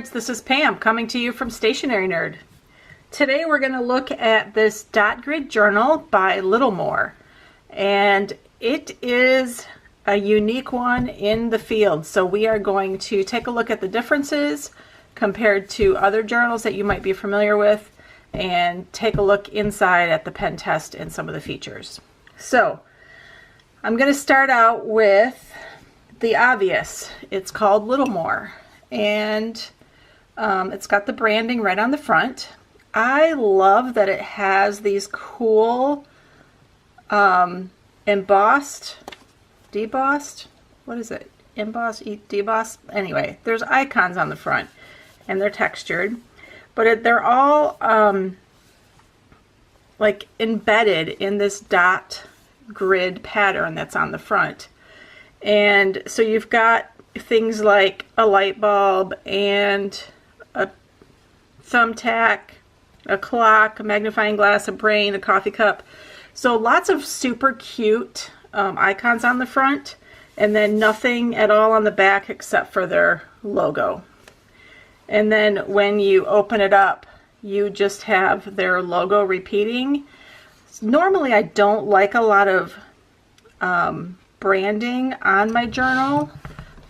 nerds, this is Pam coming to you from Stationery Nerd. Today we're going to look at this dot grid journal by Littlemore, and it is a unique one in the field. So we are going to take a look at the differences compared to other journals that you might be familiar with and take a look inside at the pen test and some of the features. So I'm going to start out with the obvious. It's called Littlemore, and it's got the branding right on the front. I love that it has these cool embossed, debossed, what is it? Embossed, debossed? Anyway, there's icons on the front and they're textured, but they're all like embedded in this dot grid pattern that's on the front. And so you've got things like a light bulb and a thumbtack, a clock, a magnifying glass, a brain, a coffee cup. So lots of super cute icons on the front, and then nothing at all on the back except for their logo. And then when you open it up, you just have their logo repeating. Normally I don't like a lot of branding on my journal,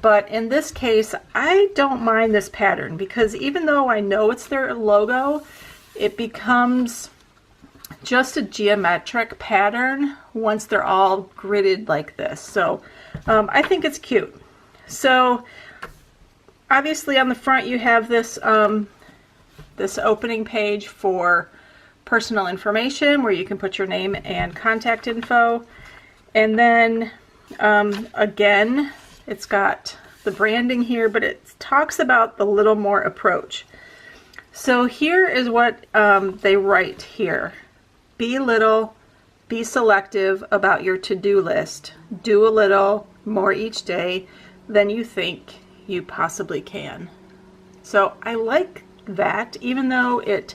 but in this case I don't mind this pattern, because even though I know it's their logo, it becomes just a geometric pattern once they're all gridded like this. So I think it's cute. So obviously on the front you have this this opening page for personal information where you can put your name and contact info. And then again, it's got the branding here, but it talks about the Littlemore approach. So here is what they write here. Be little, be selective about your to-do list. Do a little more each day than you think you possibly can. So I like that, even though it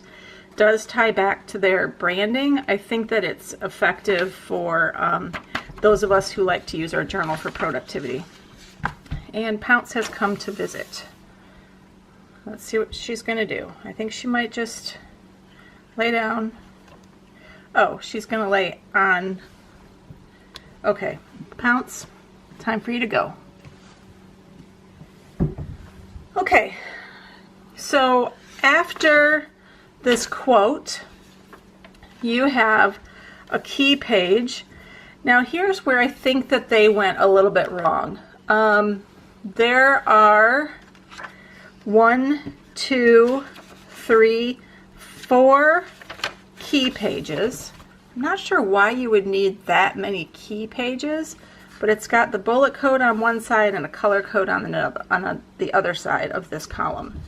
does tie back to their branding. I think that it's effective for those of us who like to use our journal for productivity. And Pounce has come to visit. Let's see what she's going to do. I think she might just lay down. Oh, she's going to lay on. Okay, Pounce, time for you to go. Okay, so after this quote, you have a key page. Now here's where I think that they went a little bit wrong. There are 1, 2, 3, 4 key pages. I'm not sure why you would need that many key pages, but it's got the bullet code on one side and a color code on the other side of this column.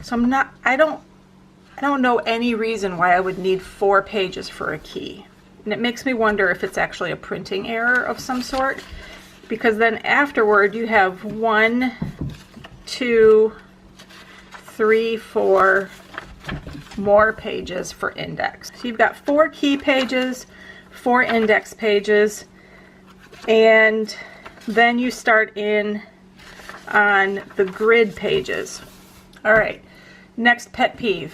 So I don't know any reason why I would need 4 pages for a key. And it makes me wonder if it's actually a printing error of some sort, because then afterward you have 1, 2, 3, 4 more pages for index. So you've got 4 key pages, 4 index pages, and then you start in on the grid pages. All right, next pet peeve.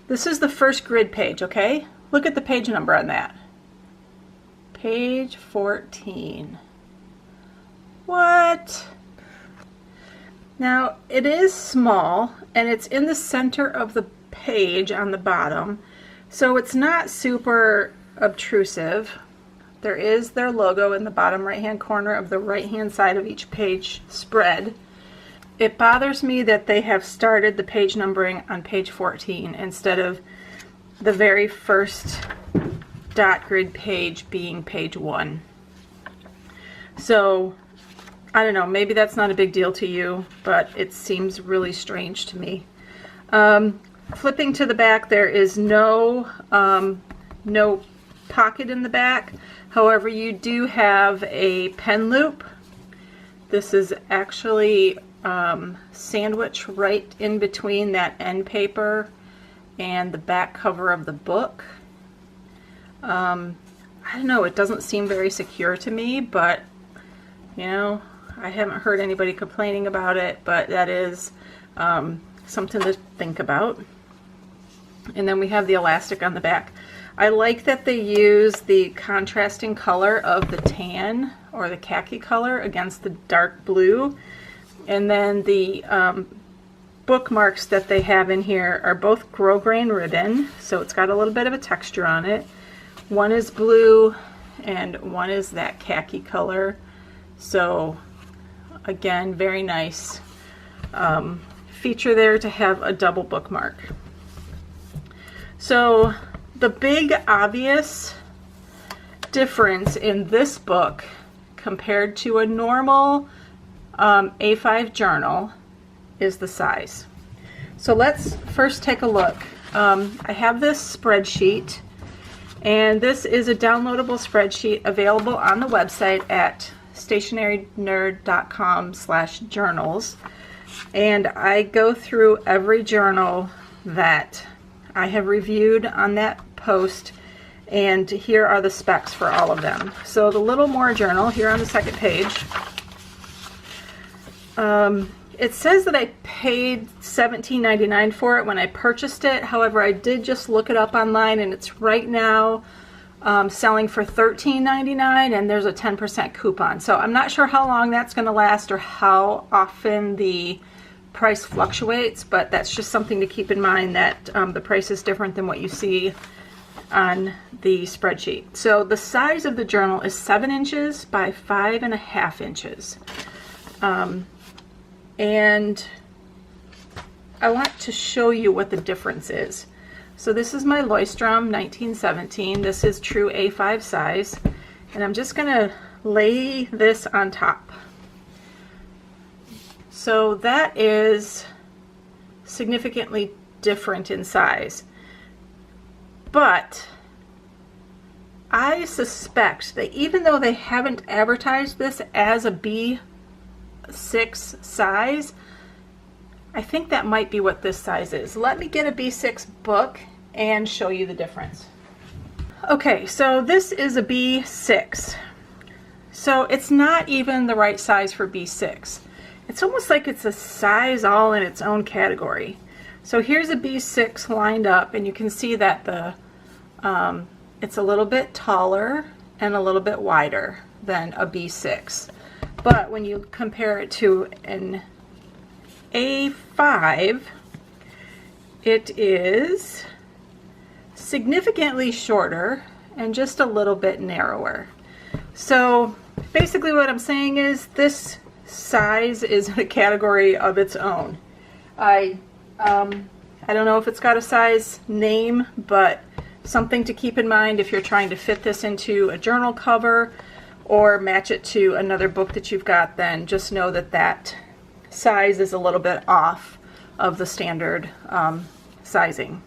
This is the first grid page, okay? Look at the page number on that. Page 14. What? Now, it is small, and it's in the center of the page on the bottom, so it's not super obtrusive. There is their logo in the bottom right-hand corner of the right-hand side of each page spread. It bothers me that they have started the page numbering on page 14 instead of the very first dot grid page being page 1. So I don't know, maybe that's not a big deal to you, but it seems really strange to me. Flipping to the back, there is no pocket in the back. However, you do have a pen loop. This is actually sandwiched right in between that end paper and the back cover of the book. I don't know, it doesn't seem very secure to me, but you know, I haven't heard anybody complaining about it, but that is something to think about. And then we have the elastic on the back. I like that they use the contrasting color of the tan or the khaki color against the dark blue. And then the bookmarks that they have in here are both grosgrain ribbon, so it's got a little bit of a texture on it. One is blue and one is that khaki color. So again, very nice feature there to have a double bookmark. So the big obvious difference in this book compared to a normal A5 journal is the size. So let's first take a look. I have this spreadsheet, and this is a downloadable spreadsheet available on the website at stationarynerd.com/journals, and I go through every journal that I have reviewed on that post, and here are the specs for all of them. So the Little More journal here on the second page, it says that I paid $17.99 for it when I purchased it. However, I did just look it up online, and it's right now selling for $13.99, and there's a 10% coupon. So I'm not sure how long that's going to last or how often the price fluctuates, but that's just something to keep in mind, that the price is different than what you see on the spreadsheet. So the size of the journal is 7 inches by 5.5 inches. And I want to show you what the difference is. So this is my Leuchtturm 1917. This is true A5 size, and I'm just going to lay this on top. So that is significantly different in size, but I suspect that even though they haven't advertised this as a B6 size, I think that might be what this size is. Let me get a B6 book and show you the difference. Okay, so this is a B6. So it's not even the right size for B6. It's almost like it's a size all in its own category. So here's a B6 lined up, and you can see that the it's a little bit taller and a little bit wider than a B6. But when you compare it to an A5, it is significantly shorter and just a little bit narrower. So basically what I'm saying is this size is in a category of its own. I don't know if it's got a size name, but something to keep in mind if you're trying to fit this into a journal cover or match it to another book that you've got, then just know that that size is a little bit off of the standard sizing.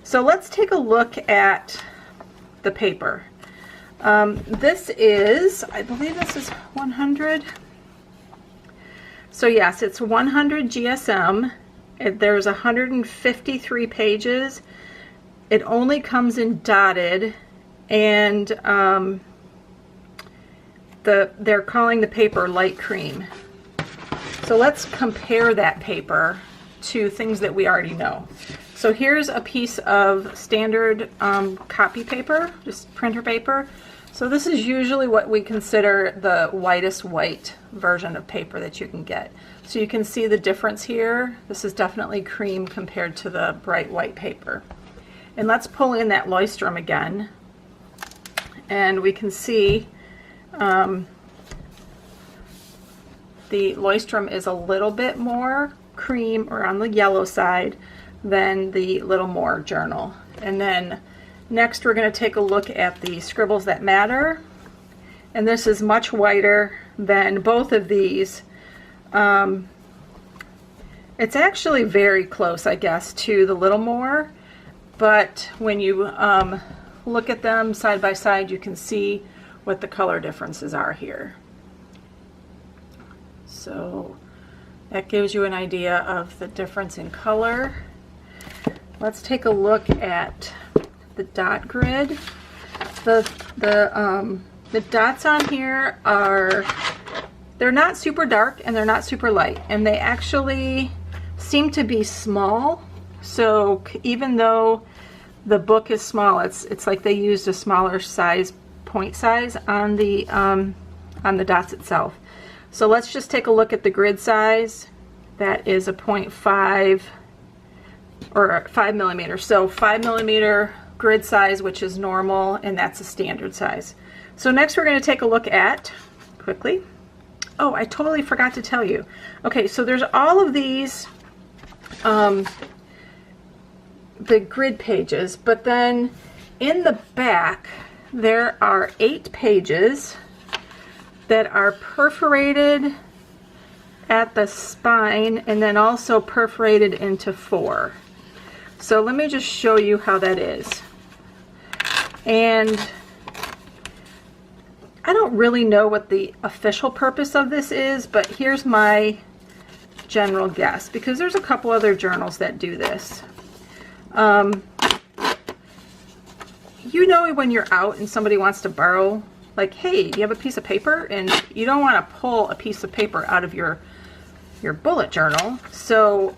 So let's take a look at the paper. This is, I believe this is 100. So yes, it's 100 GSM. There's 153 pages. It only comes in dotted, and they're calling the paper light cream. So let's compare that paper to things that we already know. So here's a piece of standard copy paper, just printer paper. So this is usually what we consider the whitest white version of paper that you can get. So you can see the difference here. This is definitely cream compared to the bright white paper. And let's pull in that Leuchtturm again, and we can see the Leuchtturm is a little bit more cream, or on the yellow side, than the Little More journal. And then next we're going to take a look at the Scribbles That Matter, and this is much whiter than both of these. It's actually very close, I guess, to the Little More, but when you look at them side by side, you can see what the color differences are here. So that gives you an idea of the difference in color. Let's take a look at the dot grid. The dots on here they're not super dark and they're not super light, and they actually seem to be small. So even though the book is small, it's like they used a smaller size point size on the dots itself. So let's just take a look at the grid size. That is a 0.5 or 5 millimeters. So 5 millimeter grid size, which is normal, and that's a standard size. So next we're going to take a look at, quickly, oh, I totally forgot to tell you. Okay, so there's all of these the grid pages, but then in the back there are 8 pages that are perforated at the spine and then also perforated into 4. So let me just show you how that is. And I don't really know what the official purpose of this is, but here's my general guess, because there's a couple other journals that do this. You know, when you're out and somebody wants to borrow, like, hey, do you have a piece of paper? And you don't want to pull a piece of paper out of your bullet journal. So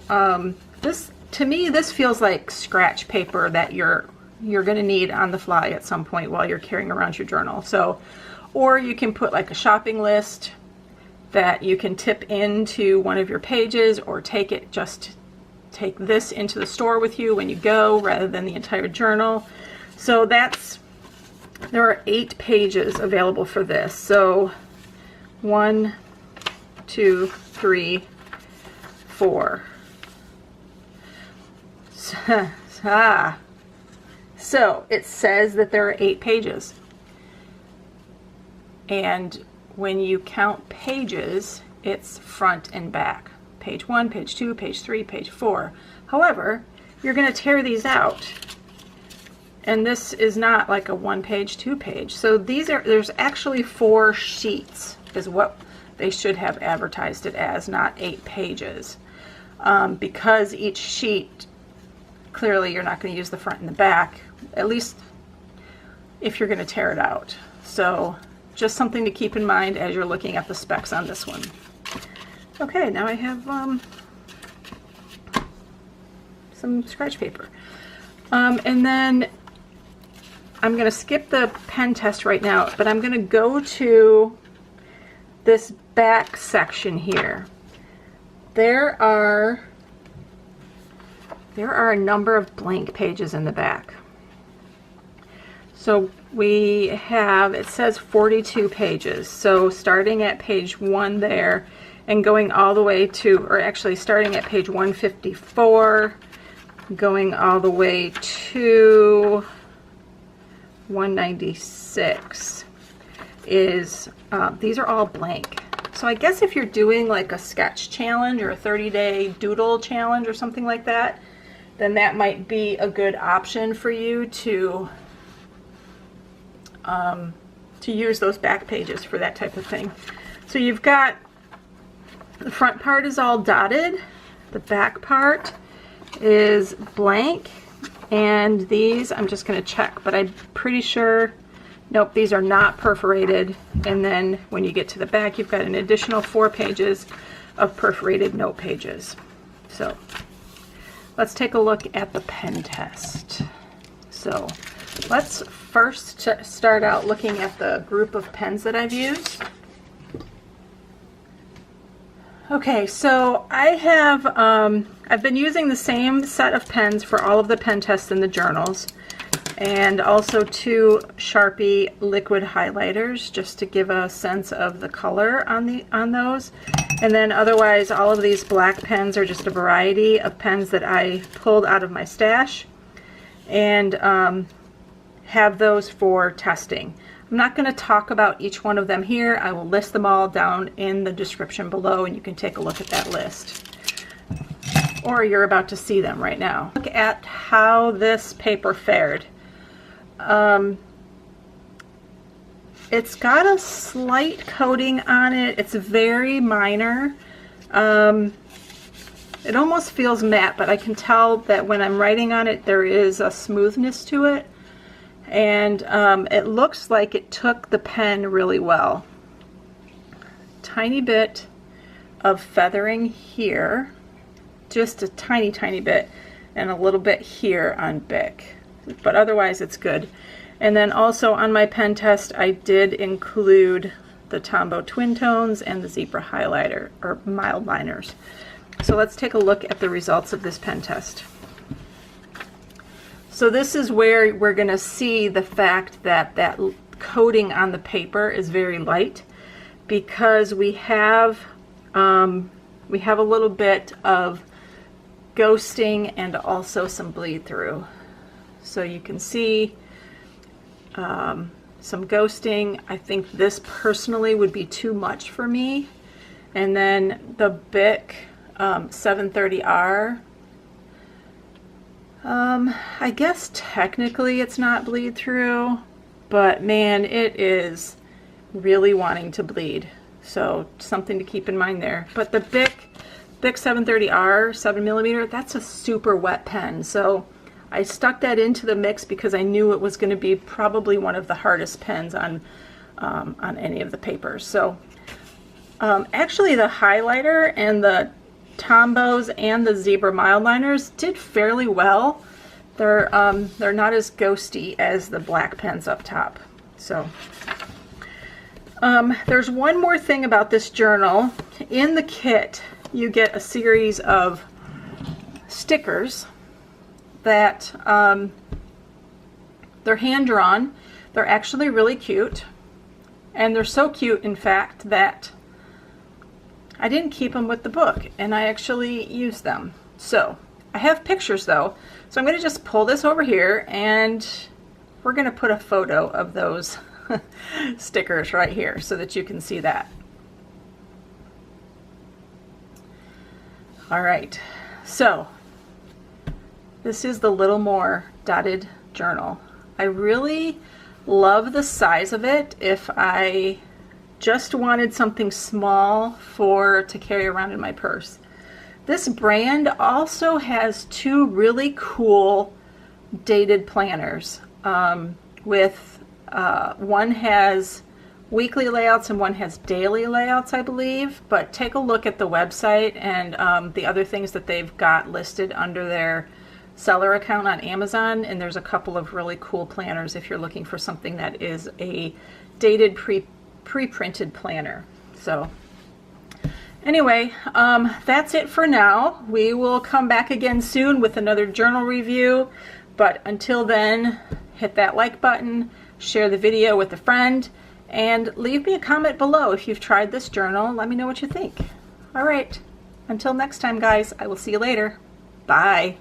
this, to me, this feels like scratch paper that you're going to need on the fly at some point while you're carrying around your journal. So, or you can put like a shopping list that you can tip into one of your pages, or take this into the store with you when you go rather than the entire journal. So there are 8 pages available for this. So 1, 2, 3, 4. So it says that there are 8 pages. And when you count pages, it's front and back. Page 1, page 2, page 3, page 4. However, you're going to tear these out. And this is not like a 1-page, 2-page. So there's actually 4 sheets is what they should have advertised it as, not 8 pages. Because each sheet, clearly you're not going to use the front and the back, at least if you're going to tear it out. So just something to keep in mind as you're looking at the specs on this one. Okay, now I have some scratch paper. And then I'm going to skip the pen test right now, but I'm going to go to this back section here. There are a number of blank pages in the back. So we have, it says 42 pages. So starting at page 1 there and going all the way to, or actually starting at page 154, going all the way to 196 is, these are all blank. So I guess if you're doing like a sketch challenge or a 30-day doodle challenge or something like that, then that might be a good option for you to use those back pages for that type of thing. So you've got, the front part is all dotted, the back part is blank, and these I'm just going to check, but I'm pretty sure, nope, these are not perforated. And then when you get to the back, you've got an additional 4 pages of perforated note pages. So let's take a look at the pen test. So let's first start out looking at the group of pens that I've used. Okay, so I have, I've been using the same set of pens for all of the pen tests in the journals, and also 2 Sharpie liquid highlighters just to give a sense of the color on those. And then otherwise all of these black pens are just a variety of pens that I pulled out of my stash and have those for testing. I'm not going to talk about each one of them here. I will list them all down in the description below, and you can take a look at that list. Or you're about to see them right now. Look at how this paper fared. It's got a slight coating on it. It's very minor. It almost feels matte, but I can tell that when I'm writing on it, there is a smoothness to it. And it looks like it took the pen really well tiny bit of feathering here, just a tiny, tiny bit, and a little bit here on Bic, but otherwise it's good. And then also on my pen test, I did include the Tombow Twin Tones and the Zebra highlighter, or mild liners. So let's take a look at the results of this pen test. So this is where we're going to see the fact that that coating on the paper is very light, because we have a little bit of ghosting and also some bleed through. So you can see some ghosting. I think this personally would be too much for me. And then the Bic 730R, I guess technically it's not bleed through, but man, it is really wanting to bleed. So something to keep in mind there. But the Bic 730R 7mm, that's a super wet pen. So I stuck that into the mix because I knew it was going to be probably one of the hardest pens on any of the papers. So actually the highlighter and the Tombows and the Zebra mild liners did fairly well. They're not as ghosty as the black pens up top. So there's one more thing about this journal. In the kit, you get a series of stickers that they're hand drawn. They're actually really cute, and they're so cute, in fact, that I didn't keep them with the book, and I actually used them. So I have pictures though, so I'm going to just pull this over here, and we're going to put a photo of those stickers right here so that you can see that. All right, so this is the Little More dotted journal. I really love the size of it. If I just wanted something small to carry around in my purse. This brand also has two really cool dated planners. One has weekly layouts and one has daily layouts, I believe. But take a look at the website and the other things that they've got listed under their seller account on Amazon, and there's a couple of really cool planners if you're looking for something that is a dated pre-printed planner. So anyway, that's it for now. We will come back again soon with another journal review, but until then, hit that like button, share the video with a friend, and leave me a comment below if you've tried this journal. Let me know what you think. All right, until next time guys, I will see you later. Bye.